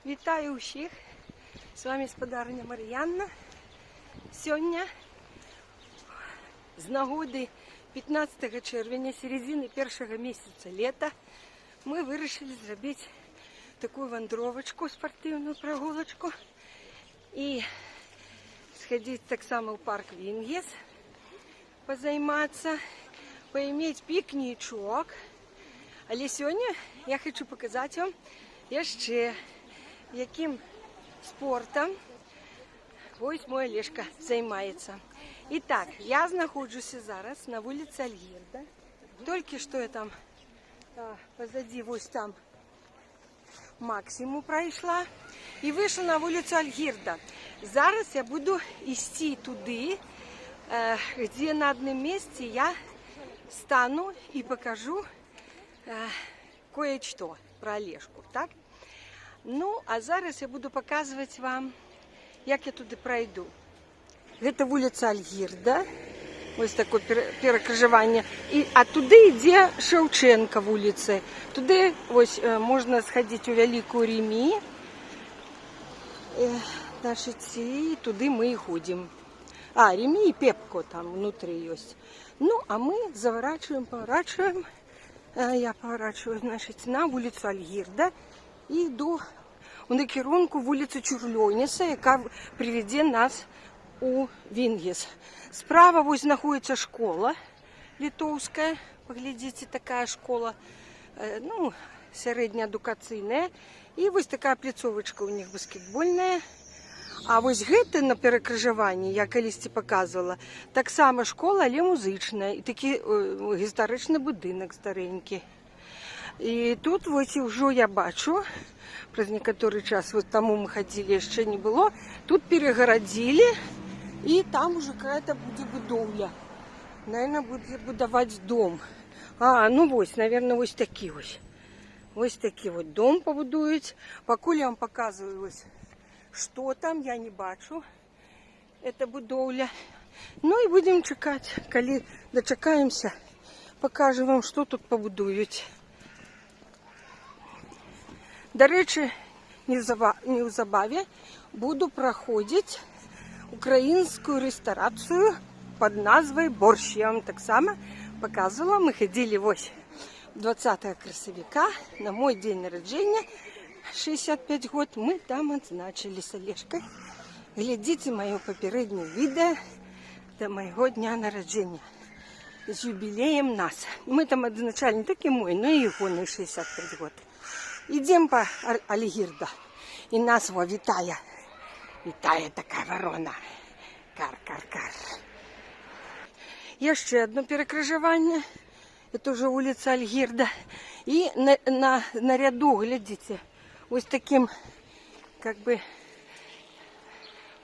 Вітаю усіх! З вами господарня Мар'янна. Сьогодні з нагоди 15 червня, середини першого місяця літа, ми вирішили зробити таку вандровочку, спортивну прогулочку і сходити так само в парк Вінгіс, позайматися, поиметь пікнічок. Але сьогодні я хочу показати вам ще, яким спортом ось мой Олешка займається. І так, я знаходжуся зараз на вулиці Альгірда. Тільки що я там позади, ось там Максиму пройшла і вийшла на вулицю Альгірда. Зараз я буду йти туди, де на одному місці я стану і покажу кое-що про Олешку, так? Ну, а зараз я буду показувати вам, як я туди пройду. Це вулиця Альгірда, ось таке перекрижування. А туди йде Шевченка вулиця. Туди ось можна сходити у Велику Ремі. І туди ми і ходимо. Ремі і Пепко там внутрі є. Ну, а ми поворачуємо. Я поворачиваю, значит, на вулицю Альгірда і йду у накерунку вулицю Чурльоніса, яка приведе нас у Вінгіс. Справа ось знаходиться школа литовська. Поглядите, така школа, ну, середньоадукаційна. І ось така пляцовочка у них баскетбольна. А ось гэта на перекрижуванні, я колись показувала, так само школа, але музична. І такий історичний будинок старенький. І тут ось вже я бачу, про некоторий час, вот тому ми ходили, ще не було, тут перегородили, і там уже какая-то буде будовля. Наверное, буде будувати дом. Ну ось, наверное, ось такі ось. Ось такий от дом побудують. Поки я вам показую ось, що там, я не бачу. Це будовля. Ну і будемо чекати. Коли дочекаємося, покажу вам, що тут побудують. До речі, незабаві буду проходити українську ресторацію під назвою «Борщ». Я вам так само показувала. Ми ходили ось 20 красовика на мой день народження. 65 год, мы там отзначили с Олешкой. Глядите мое попереднее видео до моего дня народжения. С юбилеем нас. Мы там отзначали не только мой, но и его на 65 год. Идем по Альгірда. И нас вітає. Вітає така ворона. Кар-кар-кар. Є ще одне перекрижування. Это уже улица Альгірда. И на ряду, глядите, ось таким, как бы,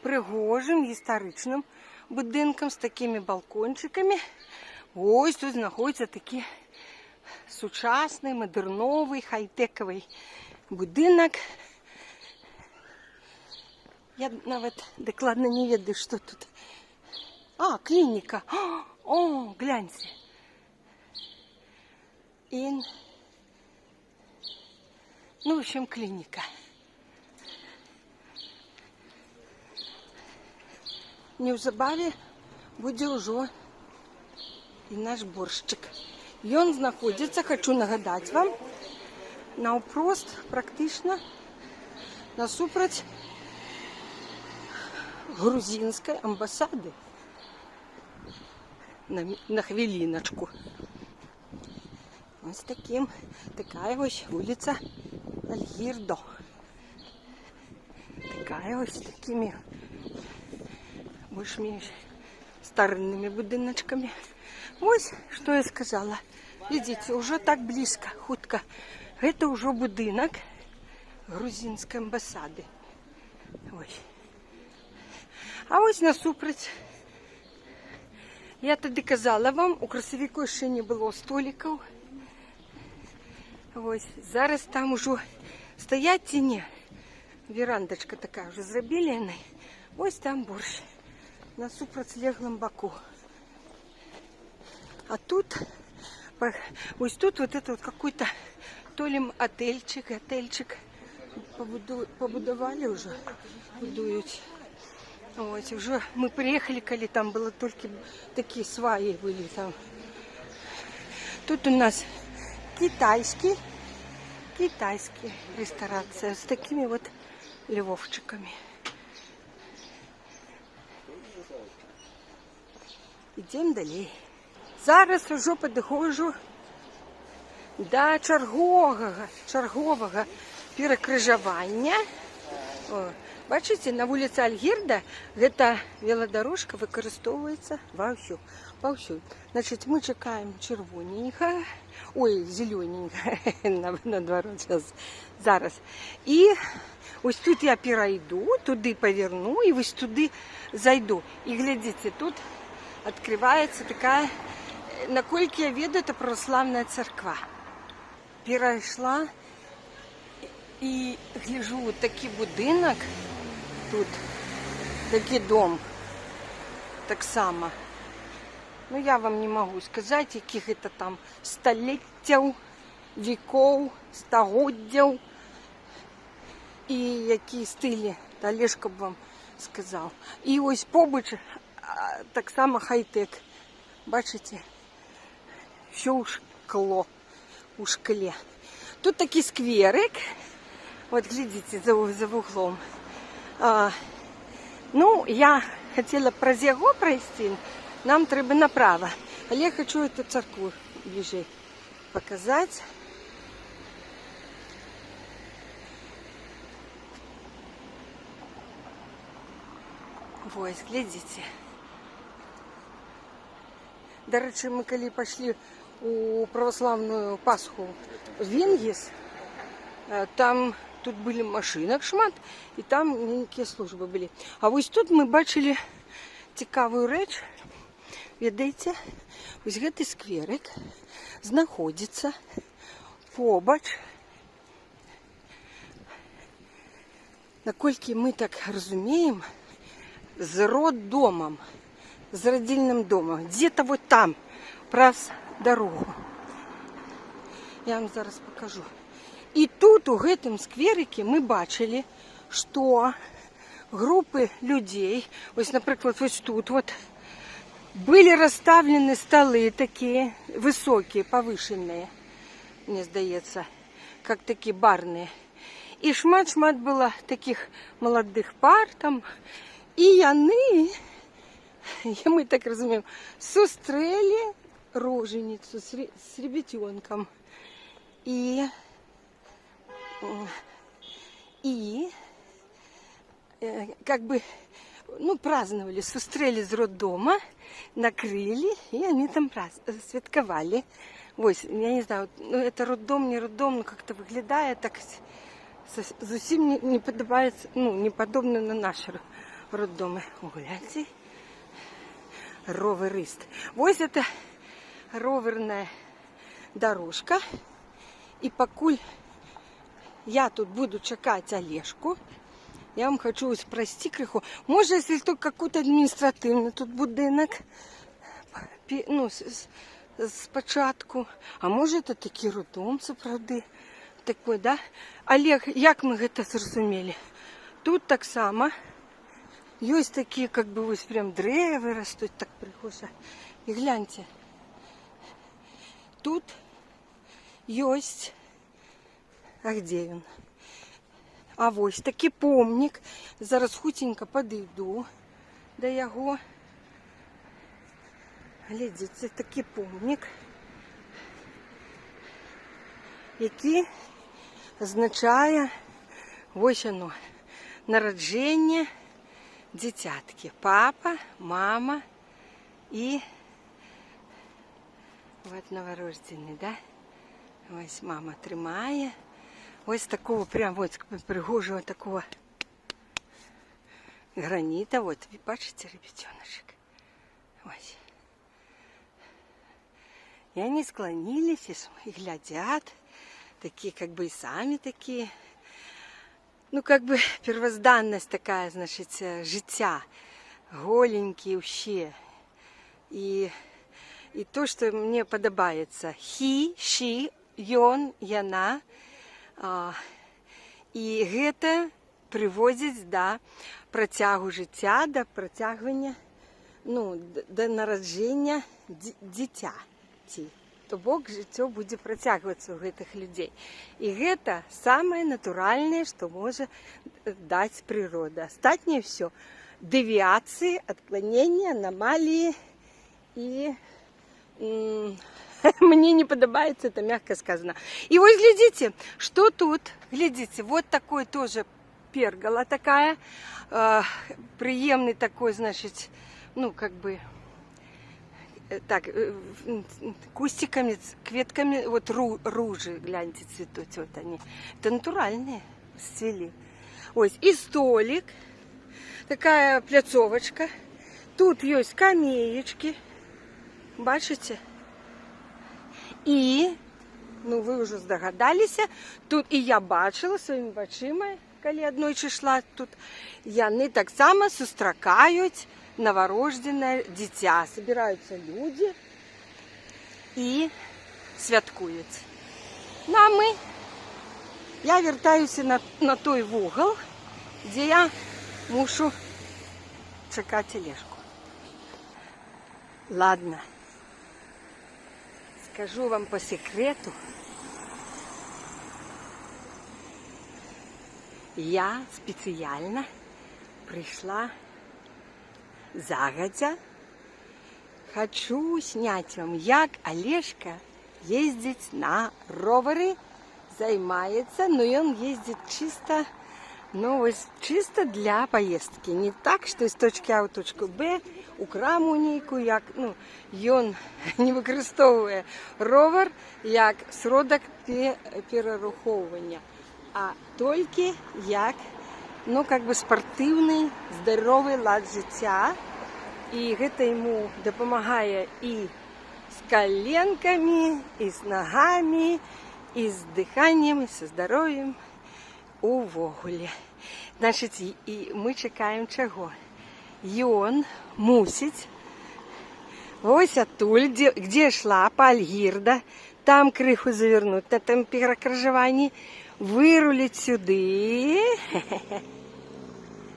пригожим, історичним будинком з такими балкончиками. Ось тут знаходиться такий сучасний, модерновий, хай-тековий будинок. Я навіть докладно не ведаю, що тут. Клініка. О, гляньте. Ну, в общем, клиника. Незабаве буде вже і наш борщик. І він знаходиться, хочу нагадати вам, навпрост, практично, насупроть грузинської амбасади. На хвилиночку. Ось така ось вулиця Альгірдо. Така ось такими більш-менш старинними будиночками. Ось, що я сказала. Видите, уже так близько, хутко. Це вже будинок грузинської амбасади. Ось. А ось насупроть. Я тоді казала вам, у красовику ще не було столиків. Ось, зараз там уже стоять тіні. Верандочка така вже зробили. Ось там борщ. На супротилеглому боку. А тут, ось тут вот это вот какой-то то ли отельчик, побудовали вже, будують. Ось, вже ми приїхали, коли там було тільки такі сваї були там. Тут у нас китайский ресторация с такими вот львовчиками. Йдемо далі. Зараз уже підходжу до чергового перекрижування. О, бачите, на вулиці Альгірда ця велодорожка використовується вовсю. Значить, ми чекаємо червоненько, зелененько, наоборот, зараз. І ось тут я перейду, туди поверну і ось туди зайду. І глядите, тут відкривається така, наскільки я веду, це православна церква. Перейшла і гляжу, вот такий будинок тут, такий дом, так само. Ну, я вам не можу сказати, яких це там століттів, віков, стогоддів і які стилі, Олешко б вам сказав. І ось побач так само хай-тек. Бачите? Все у шкле. Тут такий скверик. Вот глядите, за углом. Ну, я хотела праз яго пройти. Нам треба направо. Але я хочу эту церкву ближе показать. Вот, глядите. До речі, ми коли пішли у православную Пасху в Венгіс, там тут были машинок шмат, і там некие служби були. А ось тут ми бачили цікаву реч. Видите, ось гэты скверик знаходиться побач. Наколькі ми так розуміємо, з роддомом, з родильным домом. Где-то вот там, праз дорогу. Я вам зараз покажу. І тут, у гэтым скверике, ми бачили, що групи людей, ось, наприклад, ось тут, вот, были расставлены столы такие высокие, повышенные, мне здається, как такие барные. І шмат-шмат было таких молодых пар там. І яны, ми так розуміємо, зустріли роженицю з ребятенком. І как бы, ну, праздновали, зустріли з роддома, накрыли, и они там святкували. Ось, я не знаю, ну, это роддом, не роддом, но как-то виглядає так, зовсім не подобається, ну, не подобно на наші роддоми. Гляньте, роверист. Ось это роверная дорожка. И покуль я тут буду чекать Олежку, я вам хочу спросить криху. Може, если только какой-то административный тут будинок, ну, спочатку. А може, это такий роддом, справді, такой, да? Олег, як ми гэта зрозуміли? Тут так само. Есть такие, как бы, ось прям древа растут, так прихожа. И гляньте, тут есть, а где он? А ось такий помник. Зараз хутенько подойду до його. Глядите, це такий помник, який означає, ось воно, народження дитятки. Папа, мама і от новорождений, да? Ось мама тримає. Ось такого прям ось пригожого такого гранита. Вот, бачите, ребятеночек. Ось. И они склонились и глядят. Такие, как бы и сами такие. Ну, как бы первозданность такая, значит, життя. Голенькие вообще. И то, что мне подобается. He, she, он, яна. І гэта прыводзіць да працягу жыцця, да працягвання, да нараджэння дзіцяці. То бок жыццё будзе працягвацца ў гэтых людзей. І гэта самае натуральнае, што можа даць прырода. Астатняе ўсё дэвіяцыі, адкланенні, анамаліі і мне не падабаецца, это мягко сказано. И вот глядите, что тут, глядите, вот такой тоже пергала такая, приемный такой, значит, как бы, так, кустиками, кветками, вот ружи, гляньте, цветут, вот они. Это натуральные, сцвели. Ось, и столик, такая пляцовочка. Тут есть скамеечки, бачите? І, ви вже здогадалися, тут і я бачила своїми очима, коли однойчі йшла тут, яны так само сустракають новорожденне дитя. Собираються люди і святкують. Ну, а я вертаюся на той вугол, де я мушу чекати тележку. Ладно. Скажу вам по секрету, я специально пришла загодя. Хочу снять вам, як Олежка ездит на ровері, займается, но он ездит чисто, чисто для поездки. Не так, что из точки А в точку Б, у краму нейку, як, ён не використовує ровер як сродок перераховування, а тільки як, спортивний, здоровий лад життя. І гэта йому допомагає і з коленками, і з ногами, і з диханням, і зі здоров'ям увогуле. Значить, і ми чекаємо чого? Ён мусить ось оттуль, где шла по Альгірда, там крыху завернуть на там перекрыжевании, вырулить сюды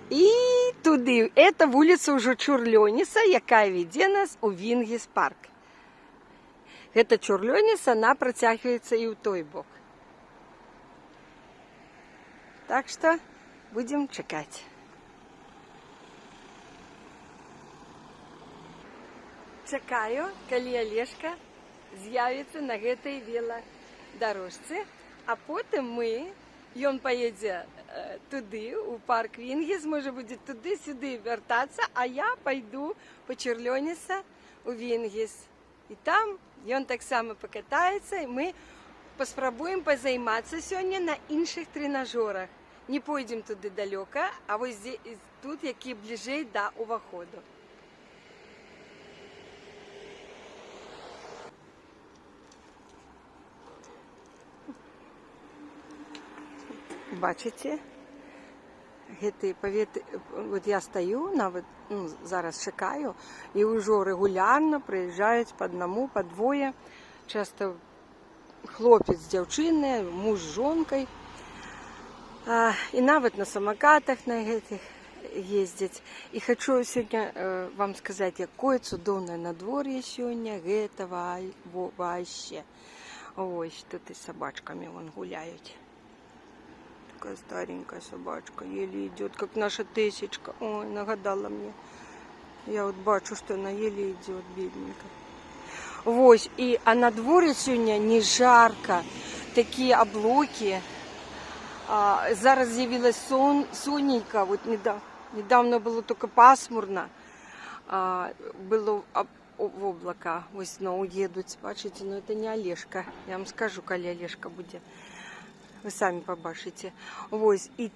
и туды. Это вулица уже Чурлёніса, якая веде нас у Вінгіс парк. Эта Чурлёніс, она протягивается и у той бок. Так что будем чекать. Чекаю, калі Олежка з'явіцца на гэтай веладарожцы, а потым ён поедзе туды, у парк Вінгіс, можа будзе туды-сюды вяртацца, а я пойду по Чурлёніса у Вінгіс. І там ён таксама пакатаецца, і мы паспрабуем пазаймацца сёння на іншых трэнажорах. Не пойдзем туды далёка, а вось тут, які бліжэй да ўваходу. Бачите, гэтыя паветы, вот я стою, нават зараз чакаю, і ўжо рэгулярна прыязджаюць па аднаму, па двое, часто хлопец з дзяўчынай, муж з жонкай, і нават на самакатах на гэтых ездзяць. І хочу сёння вам сказаць, якое цудоўнае надвор'е сёння, гэта вообще. Ось тут і сабачкамі вон гуляюць. Такая старенькая собачка, еле идет, как наша Тесечка. Ой, нагадала мне. Я вот бачу, что она еле идет, бедненькая. Вось, а на дворе сегодня не жарко, такие облаки. Зараз з'явилось сонненько, вот недавно было только пасмурно, было в облака, ось знову едут, бачите, но это не Олежка, я вам скажу, коли Олежка будет. Ви самі побачите. Ось, і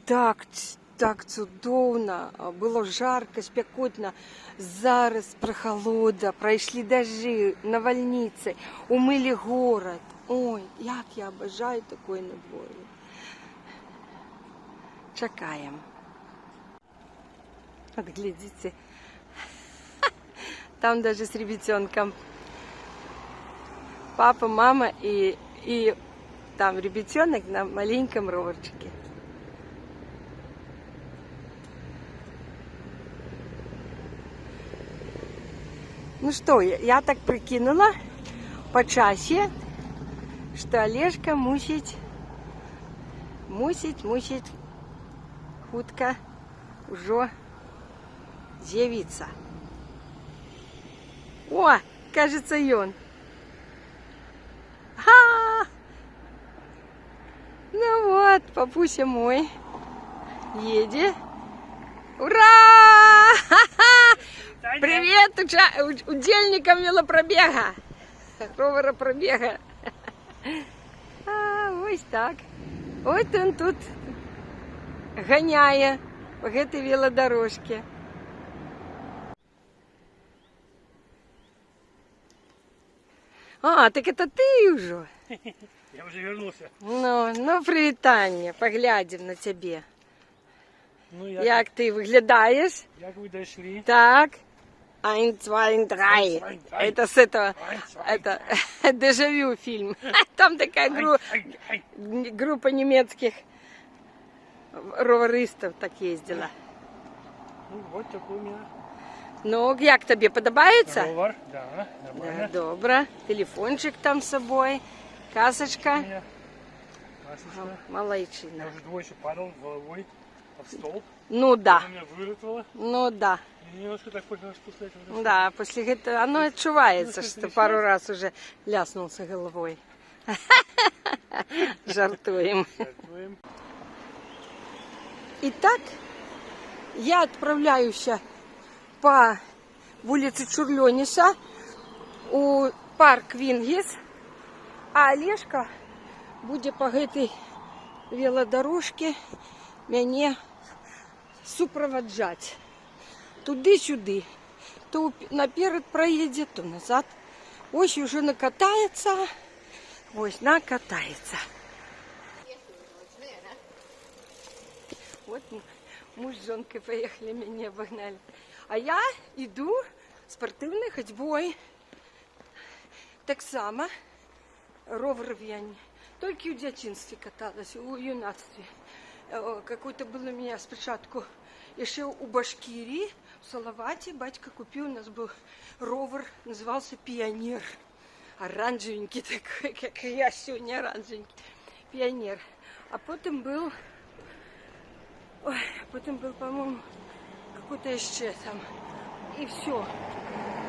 так цудовно, було жарко, спекотно. Зараз прохолода, пройшли дожди, навальниці, умили город. Ой, як я обожаю такое надвор'я. Чекаємо. Вот глядите, там даже с ребятенком. Папа, мама и там ребятенок на маленьком роверчике. Ну что, я так прикинула по часе, что Олежка мусить хутка уже з'явиться. О, кажется, и он. Ха! Ну вот, папуся мой едет. Ура! Ха-ха! Привет удельникам велопробега. Ровера пробега. Ось так. Ось он тут гоняє по этой велодорожке. А, так это ты уже? Я уже вернулся. Ну, привітання, поглядим на тебе. Ну, Як ти виглядаєш? Як ви дошли? Так. 1, 2, 3. Ein, zwei, drei. Это с этого, Ein, zwei. это дежавю фильм. Там такая группа немецких роверистов так ездила. Ну, вот такой у меня Ну, як тобі подобається? ровер. Да, Да, нормально. добре. Телефончик там з собою, касочка. У меня классненько. Я Малайчина. уже двое еще падал головой об стол. Ну да, Она меня вырвала. ну да. И немножко так понял, что с этого. Да, после этого оно отчувается, Ну, что конечно. пару раз уже ляснулся головой. Жартуем. Жартуем. Итак, я отправляюсь по улице Чурлёниса у парк Вінгіс, а Олежка буде по этой велодорожке меня супроводжать. Туди-сюди. То наперед проедет, то назад. Ось уже накатается. Ось накатается. Вот муж с женкой поехали, меня обогнали. А я иду спортивной ходьбой. Так само ровер я только у дитинстве каталась, у юнацтве. Какой-то был у меня спочатку еще у Башкирии, в Салавате. Батька купил, у нас был ровер, назывался «Пионер». Оранжевенький такой, как и я сегодня, оранжевенький. «Пионер». А потом был, по-моему, какой-то еще там. И все.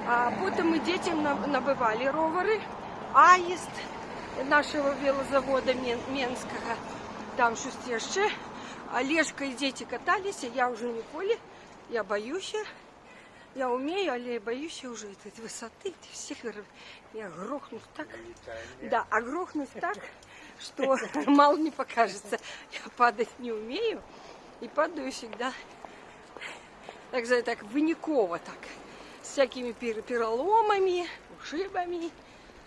А потом мы детям набывали роверы. Аист нашего велозавода Менского. Там что-то еще. Олежка и дети катались, а я уже не поле. Я боюсь. Я умею, але я боюсь уже этой высоты. Всех я грохнусь так. Да, а грохнусь так, что мало не покажется. Я падать не умею. И падаю всегда так сказать, так выниково так. С всякими переломами, ушибами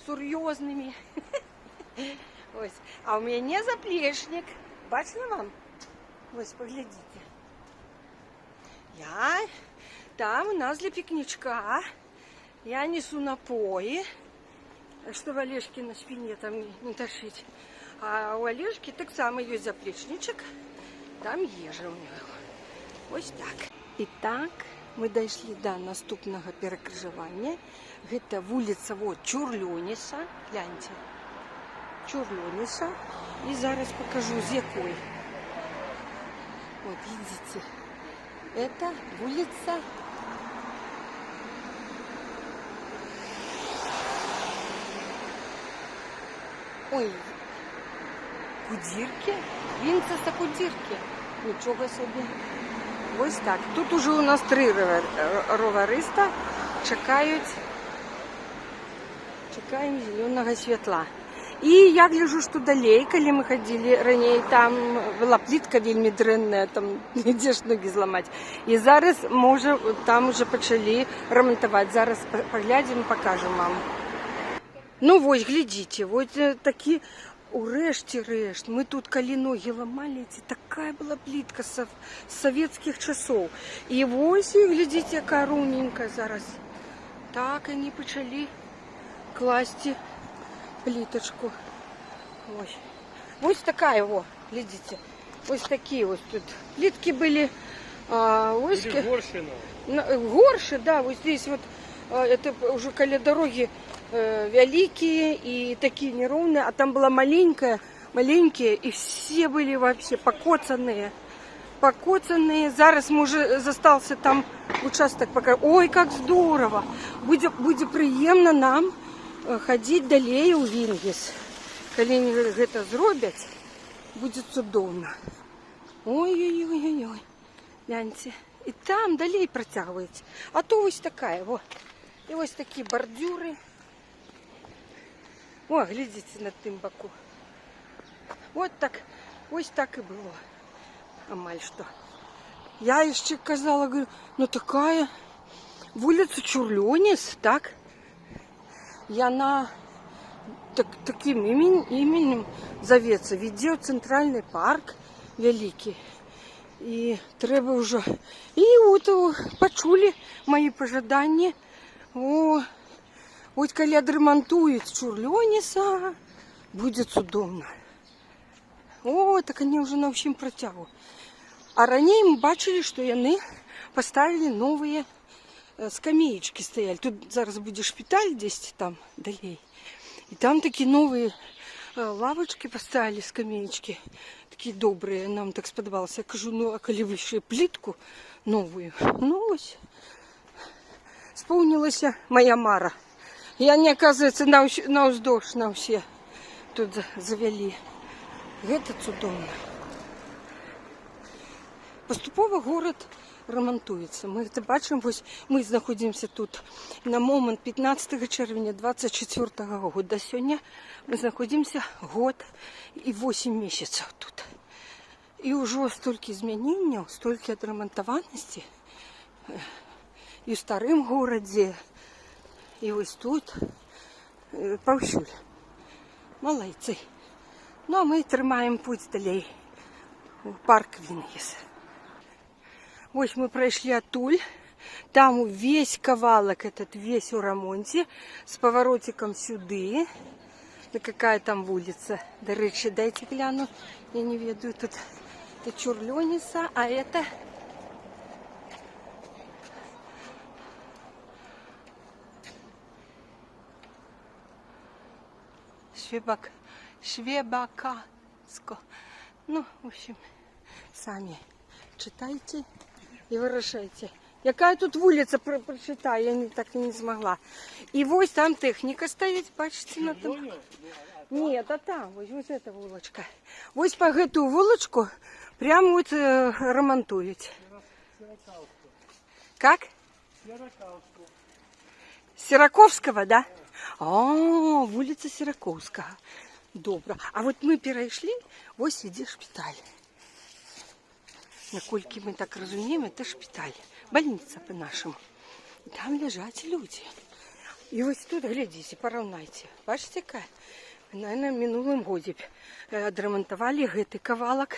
серьезными. Ось. А у меня не заплечник. Бачно вам? Ось, поглядите. Там у нас для пикничка. Я несу напои, чтобы Олежки на спине там не тащить. А у Олежки так само есть заплечничек. Там ежа у него. Ось так. Итак, мы дошли до наступного перекрыжевания. Это улица вот Чурлёниса. Гляньте. Чурлёниса. И зараз покажу, з якой. Вот, видите. Это улица Кудірки. Вінцеса Кудірки. Нічого собі. Ось так. Тут уже у нас 3 ровериста чекаємо зеленого світла. І я гляжу, що далей, коли ми ходили раніше, там була плитка вельми дренна, там де ж ноги зламати. І зараз там вже почали ремонтувати. Зараз поглядимо, покажемо вам. Ну ось, глядите, ось такі решті-решт. Ми тут, коли ноги ламали, така була плитка з совєтських часов. І ось, глядите, яка ровненька зараз. Так вони почали класти плиточку. Ось. Ось такая, глядите. Ось такие вот тут плитки были. Или горшина. Горши, да, вот здесь вот Это уже каля дороги великие и такие неровные, а там была маленькие, и все были вообще покоцанные. Зараз може застался там участок пока. Ой, как здорово! Буде приємно нам ходить далее у Вінгіс. Коли они это зробят, будет цудовно. Ой-ой-ой-ой. Гляньте. И там далее протягивается. А то ось такая, вот. И ось такие бордюры. О, глядите на тым боку. Вот так, ось так и было. Амаль что. Я еще казала, говорю, ну такая вулица Чурлёніс, так? И она таким именем зовется. Веде центральный парк великий. И треба уже. И вот почули мои пожадания. О, вот коли отремонтуют Чурлёніса, будет судомно. О, так они уже на всем протягу. А ранее мы бачили, что яны поставили новые скамеечки стояли. Тут зараз будет шпиталь 10 там далее. И там такие новые лавочки поставили, скамеечки. Такие добрые, нам так сподобалось. Я кажу, ну а коли вышли плитку новую, ну ось, исполнилась моя мара. И они, оказывается, на уздовж, на все тут завели. Это цудовно. Поступово город ремонтується. Ми це бачимо, ось ми знаходимося тут на момент 15 червня 24 року. Сьогодні ми знаходимося год і 8 місяців тут. І вже стільки змінень, стільки відремонтованості і в старому городі, і ось тут, повсюди. Молодці. Ну, а мы тримаем путь далі у парк Вінгіс. Ось мы прошли оттуль. Там весь кавалок этот, весь у ремонте. С поворотиком сюда. Да какая там улица. До речі, дайте гляну. Я не веду. Тут это Чурлёніса, а это... Швебакаско. Ну, в общем, сами читайте и вирішайте. Яка тут вулиця, прочитаю, я так и не змогла. І ось там техніка стоїть, бачите, на тому. Ні, а там, ось эта вулочка. Ось по эту вулочку прямо вот ремонтують. Как? Сираковского, да? А, вулиця Сираковского. Добре. А от ми перейшли, ось іде шпиталь. Накольки ми так розуміємо, це шпиталь. Больниця по-нашому. Там лежать люди. І ось тут, глядите, поравнайте. Бачите, яка? Наверное, в минулом году отремонтовали гэты кавалок.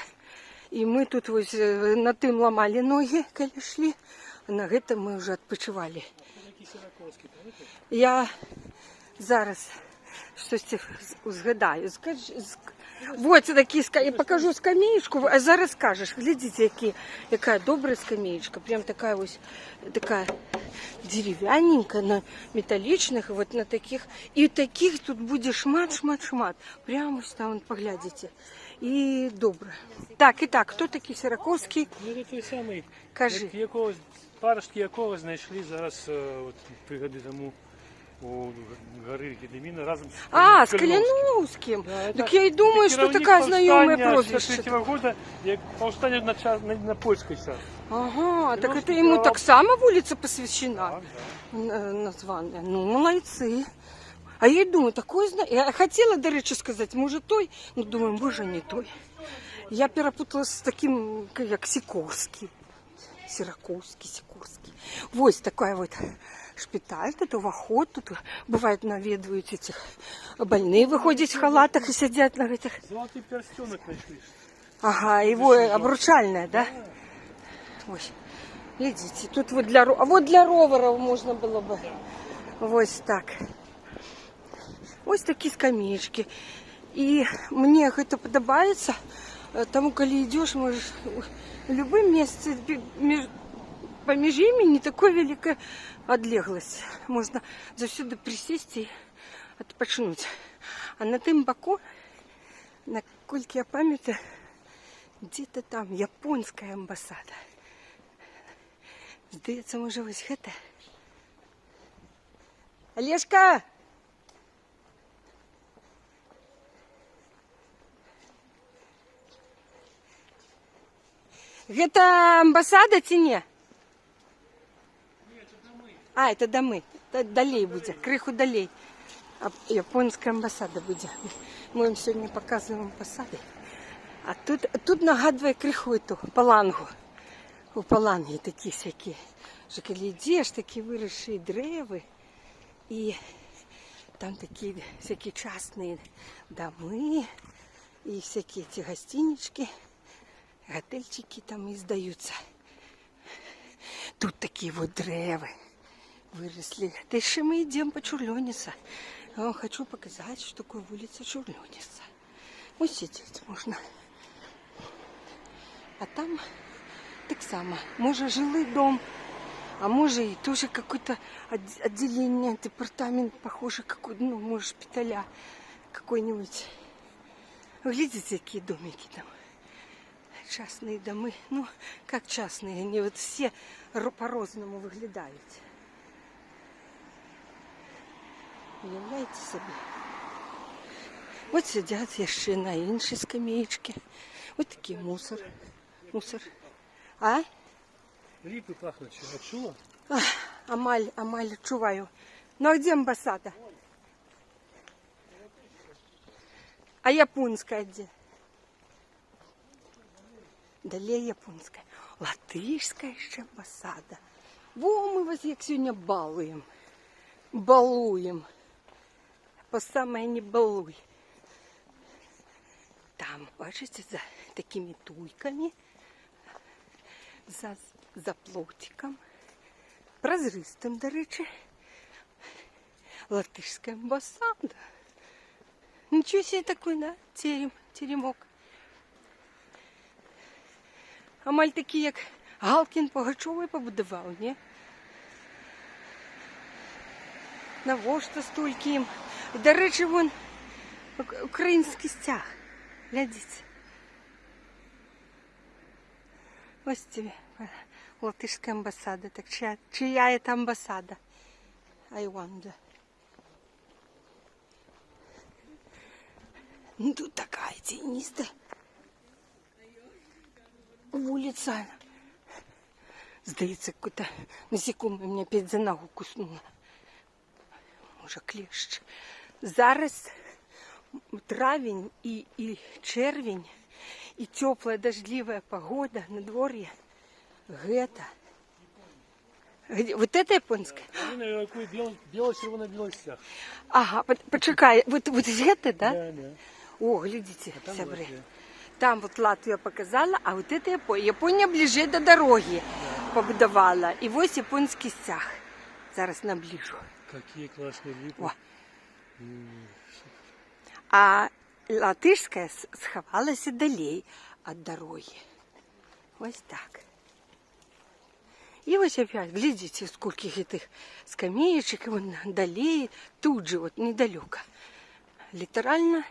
І ми тут ось на тим ламали ноги, коли шли. А на гэтым ми вже відпочивали. Я зараз щось згадаю. Вот такі, я покажу скамеечку, а зараз скажеш. Глядите, яка добра скамеечка. Прям така ось, така дерев'яненька, на металличных, вот на таких. І таких тут буде шмат. Прямо ось там, поглядите. І добре. Так, і так, хто такий Сираковський? Ну, це той самий. Кажи. Паростки якого знайшли зараз от, пригоди тому у гори Гедеміна разом з з Калиновским. Да, так я и думаю, что такая знакомая прозвище. 1963 года, як повстання на польський час. Ага, так это ему так само улица посвящена? Да. Название. Ну, молодцы. А я думаю, такое знаю. Я хотела, до речі, сказать, может, той, но думаю, боже, не той. Я перепутала с таким, как Сикорский. Сираковский. Вот такая вот шпиталь, тут уваход, тут бывает наведывают этих больных, выходят в халатах и сидят на этих. Золотый перстенок нашли. Ага, его обручальное, да? Ой, видите, тут вот для роверов можно было бы. Вот так. Ось такі скамеечки. І мені це подобається, тому коли йдеш, можеш в будь-якому місці поміж ими не такой великая одлеглость. Можно засюда присесть и отпочнуть. А на тим боку, насколько я пам'ятаю, где-то там японская амбассада. Здається, може ось гэта. Олежка! Гэта амбасада ці не? А, это домы. Далей будзе, крыху далей. Японская амбасада будзе. Мы вам сёння паказваем амбасады. А тут нагадвае крыху эту палангу. У палангі такі всякие. Що коли йдеш, такі виросші древи. І там такі всякі частні доми. І всякі ці гостинички. Готельчики там и сдаются. Тут такие вот древы выросли. Дальше мы идем по Чурлёниса. Я вам хочу показать, что такое улица Чурлёниса. Вот сидеть можно. А там так само. Может, жилый дом, а может и тоже какое-то отделение, департамент, похоже, какой-то, ну, может, шпиталя какой-нибудь. Глядите, какие домики там. Частные дома, ну, как частные, они вот все по-разному выглядают. Уявляете себе? Вот сидят еще на іншій скамеечке. Вот такие мусор. А? Липы пахнут, что, чула? Амаль, чуваю. Ну, а где амбассада? А японская где? Далее японская. Латышская еще амбассада. Во, мы вас як сегодня балуем. По самое не балуй. Там, бачите, за такими туйками, за плотиком, прозристым, до речі, латышская амбассада. Ничего себе такой, да, теремок. Амаль такі, як Галкін Пугачовий побудував, ні? Навошта стільки їм? До речі, вон український стяг. Глядите. Ось тебе латышская амбассада. Так чья это амбассада? I wonder. Ну, тут такая тенистая улица. Здається, какой-то насекомое меня опять за ногу куснуло. Може, клещ. Зараз травень и червень, и теплая дождливая погода на дворе. Гэта. Вот это японская? Бело-червоно-белый стяг. Ага, почекай, вот это, да? Да. О, глядите, Там сябры. Латвия. Там вот Латвия показала, а вот это Япония. Япония ближе до дороги побудовала. И вот японский стяг. Зараз наближу. Какие классные липы. О. А латышская сховалася далей от дороги. Вот так. И вот опять, глядите, сколько этих скамеечек, и вон далее, тут же, вот недалеко. Литерально,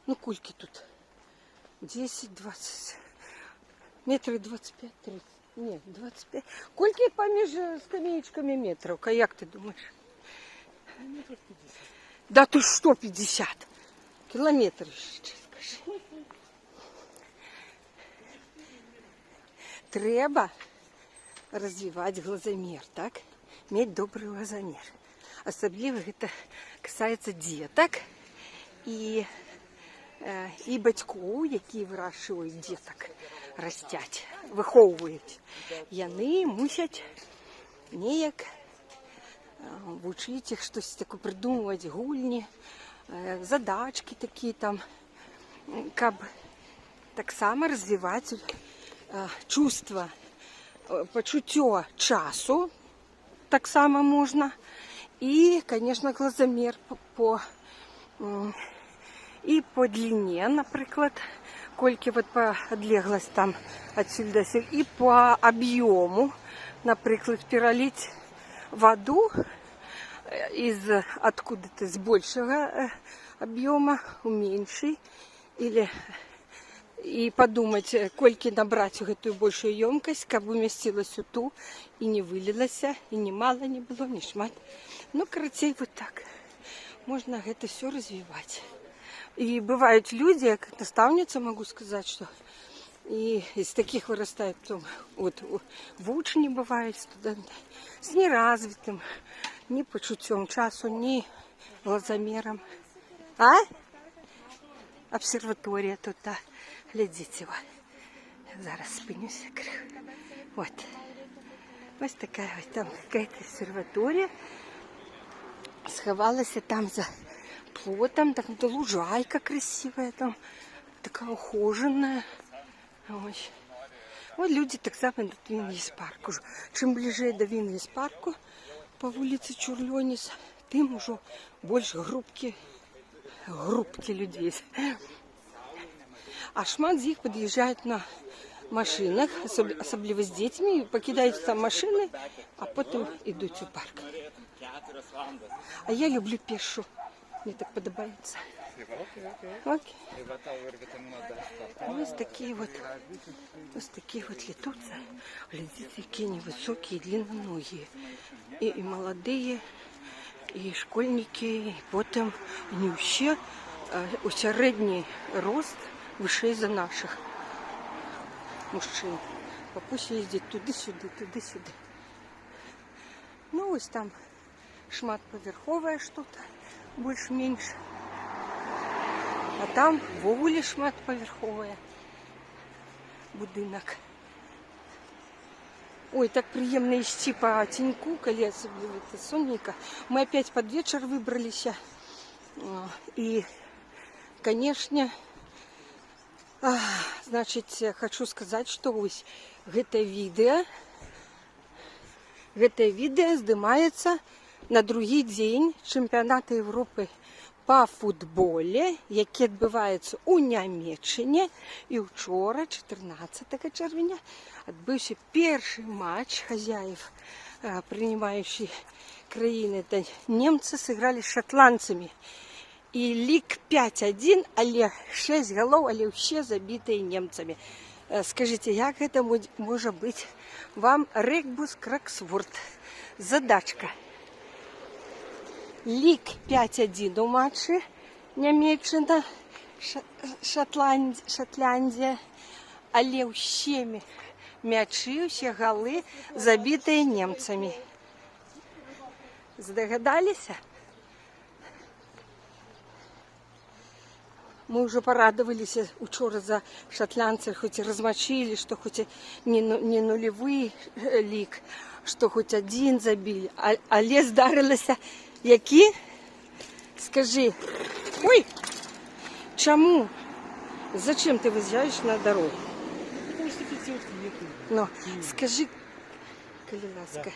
ну, кульки тут 10-20, метров 25-30, нет, 25. Кульки поміж скамеечками метров, як ты думаешь? Метров 50. Да ты что, 50? Километр ще, скажи. Треба развивать глазомер, так? Иметь добрый глазомер. Особливо это касается деток и батьків, які вирощують діток, ростять, виховують. Яни мусять ніяк вчити їх щось таке придумувати, гульні, задачки такі там, щоб так само розвивати чувство, почуття часу, так само можна. И, конечно, глазомер и по длине, например, кольки вот по отлеглость там отсюда, и по объему наприклад, пералить воду откуда-то с большего объема у меньший, или и подумать, кольки набрать эту большую емкость, каб уместилась у ту, и не вылилася, и ни мало не было, ни шмат. Ну, короче, вот так. Можно это все развивать. И бывают люди, я как наставница могу сказать, что и из таких вырастает потом, вот в учні бывают студенты с неразвитым ни почуттям часу, ни глазомером. А? Обсерваторія тут, да. Глядите, вот. Зараз спинюся. Вот. Ось такая вот там какая-то обсерватория. Сховалася там за плотом, там лужайка красивая, там такая ухоженная. Ось. Вот люди так само до Вінліс парку. Чим ближе до Вінліс парку по вулиці Чурльоніс, тим уже більше групки людей. А шмат з їх під'їжджають на машинах, особливо з дітьми, покидають там машини, а потім йдуть у парк. А я люблю пішу. Мені так подобається. Окей. Ось такі вот летуться. Глядите, які они высокие, длинноногие. И молодые, и школьники, и потом они вообще у середній рост вище за наших мужчин. Папуся їздить туди-сюди, туди-сюди. Ну, ось там шматповерховое что-то, больше-меньше. А там вовулі шматповерховое будинок. Ой, так приємно йти по тіньку, коли особливо сонненько. Мы опять под вечер выбрались. И, конечно, значит, хочу сказать, что ось это відео здымаецца на другі дзень чэмпіянату Європи по футболе, які адбываецца у Нямеччине. І учора, 14 чэрвеня, адбыўся першы матч хозяев принимающей краіны. Это немцы сыграли с шотландцами. И лік 5-1, але 6 голов, але ўсе забітыя немцами. Скажите, як это может быть? Вам Регбус Краксворт. Задачка. Лік 5-1 у матчі Німеччина, Шотландія, але ўсе мячы, ўсе галы забітыя немцами. Здогадались? Мы уже порадовались учора за шотландцев, хоть и размочили, что хоть и не нулевый лик, что хоть один забили. Але здарилося, які? Скажи. Ой! Чому? Зачем ты выезжаешь на дорогу? Ну, скажи, коли ласка,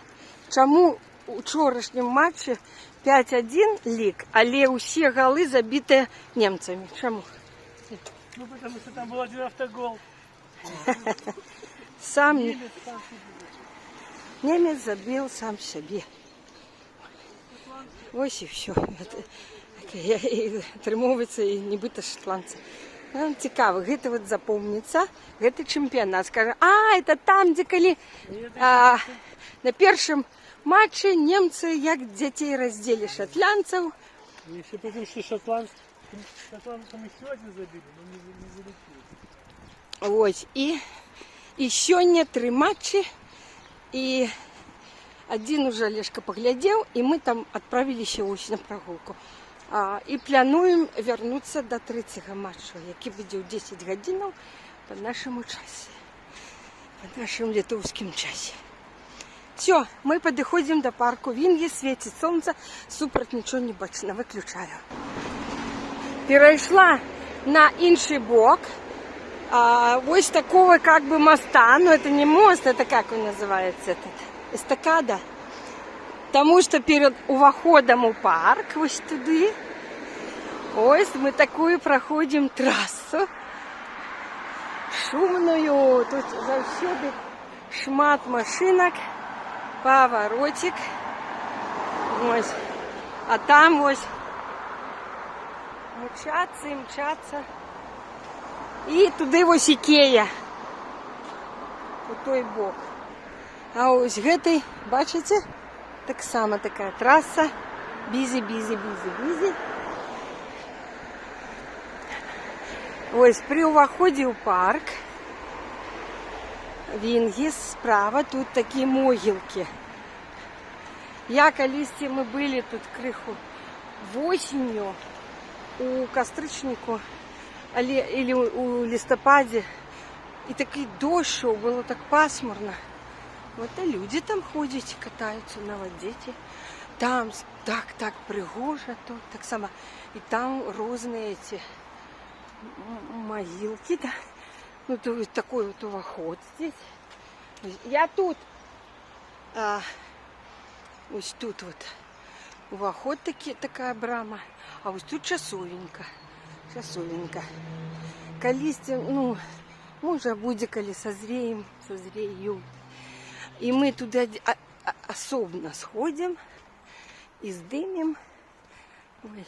чому у вчорашнім матчі 5-1 лік, але усі голи забиті немцями? Чому? Ну, потому что там был один автогол. Сам немец забил сам себе. Ось і все. Трымоўваецца і нібыта шотландцы. Нам цікава, гэта вот запомнится, гэта чэмпіянат. Скажа, это там, где коли на першым матче немцы як дзяцей раздзелі шотландцаў. Если потому что шотландцам еще один забили, но не залетели. Ось, і сёння 3 матчі, і один уже Олежка поглядел, и мы там отправились ось на прогулку. И плануем вернуться до 3-го матчу, який буде у 10 годинов по нашему часу, по нашему литовским часі. Все, мы подходим до парку Вінгі, светит солнце, супроть ничего не бачно, выключаю. Перейшла на інший бок, ось такого как бы моста, но это не мост, это как он называется, этот, эстакада. Тому что перед уваходом у парк, ось туди, ось мы такую проходим трассу шумную. Тут завсюди шмат машинок, Поворотик. Ось. А там ось мчаться і мчаться. І туди ось Ікея. У той бок. А ось гэтий, бачите? Так само така траса. Бізі, бізі, бізі, бізі. Ось при уваході у парк. Вінгіс, справа, тут такі могилки. Я колись ми були тут криху осінню у кастричнику или у листопаді. І такий дощ, було так пасмурно. Вот и люди там ходять, катаються на воді. Там так пригожа тут, так само. І там різні ці могилки, да. Ну, то такой вот увоход здесь. Я тут. Ось тут вот увоход такая брама. А ось тут часовенька. Часовенька. Колись, ну, може буде, коли созреем. И мы туда особенно сходим и сдымем. Ой.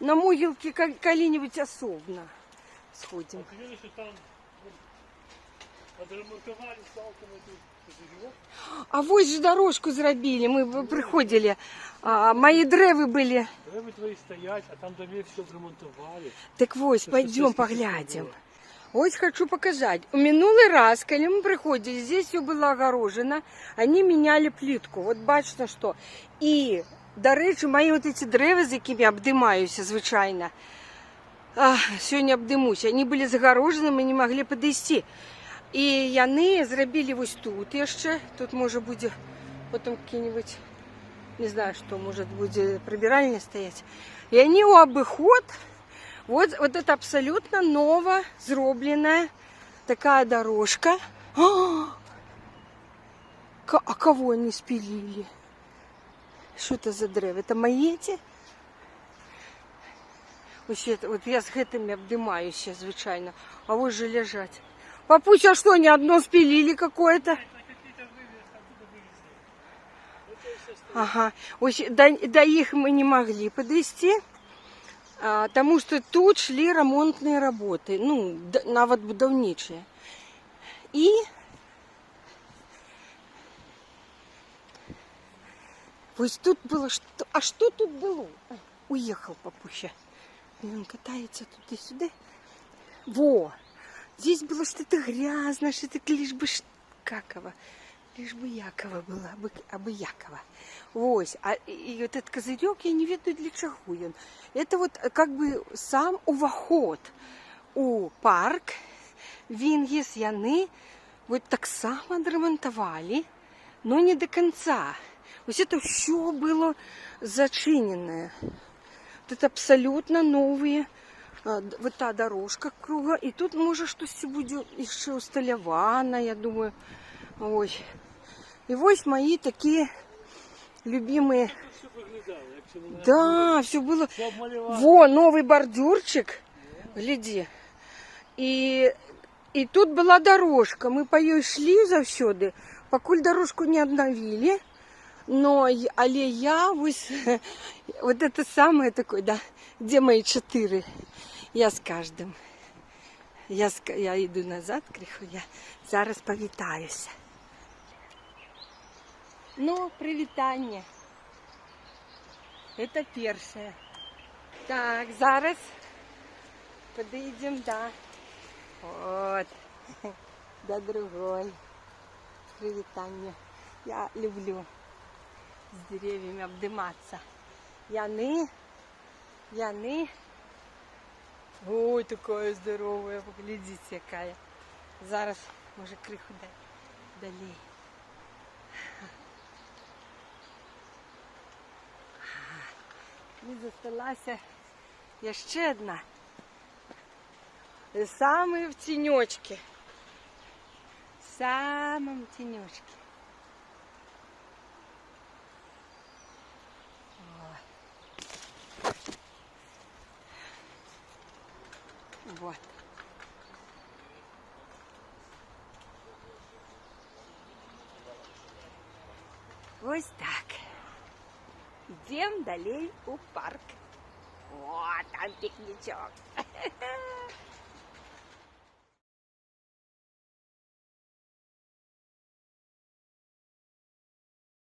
На могилке коли-нибудь особенно сходим. А вот же дорожку зробили, мы приходили, мои древи были. Древи твои стоять, а там домей все зремонтовали. Так вот, пойдем поглядим. Вот хочу показать. У минулый раз, когда мы приходили, здесь все было огорожено, они меняли плитку. Вот бачите, что. И, до речі, мои вот эти древи, з якими я обдимаюся, звичайно, сьогодні обдимуся, они были загорожены, мы не могли подойти. І яны зробили ось тут еще. Тут може буде потом какие-нибудь, не знаю, что, может будет прибиральня стоять. И они у обиход. Вот это абсолютно ново зробленная такая дорожка. А кого они спилили? Что это за древо? Это мои эти? Вот я с гэтыми обдымаюсь, звичайно. А вот же лежать. Папусь, а что, не одно спилили какое-то? Ага. До их мы не могли подвести. Тому что тут шли ремонтные работы, ну, нават будаўнічыя. И вот тут было, а что тут было? Уехал папуща. И он катается туда-сюда. Во! Здесь было что-то грязное, что-то лишь бы каково. Лишь бы Якова была, абы Якова. Вось. И вот этот козырек, я не ведаю, для чего он. Это вот как бы сам уваход у парк. Вінгіс яны вот так само отремонтовали, но не до конца. Вот это все было зачиненное. Вот это абсолютно новые. Вот та дорожка круга. И тут может что-то будет еще усталявано, я думаю. Ой. И вот мои такие любимые. Да, все было. Во, новый бордюрчик. Гляди. И тут была дорожка. Мы по ней шли завсёды, покуль дорожку не обновили. Но, але я вот это самое такое, да, где мои 4? Я с каждым. Я иду назад, криху, я зараз повітаюся. Ну, привітання. Это першее. Так, зараз подойдем, да. Вот. До другой. Привітання. Я люблю с деревьями обдыматься. Яны. Ой, такая здоровая, поглядите, какая. Зараз, може, криху далі. І засталася ще одна. Саме в тіньочці. В самому тіньочці. Вот. Ось так. Йдемо далі у парк. О, там пікнічок.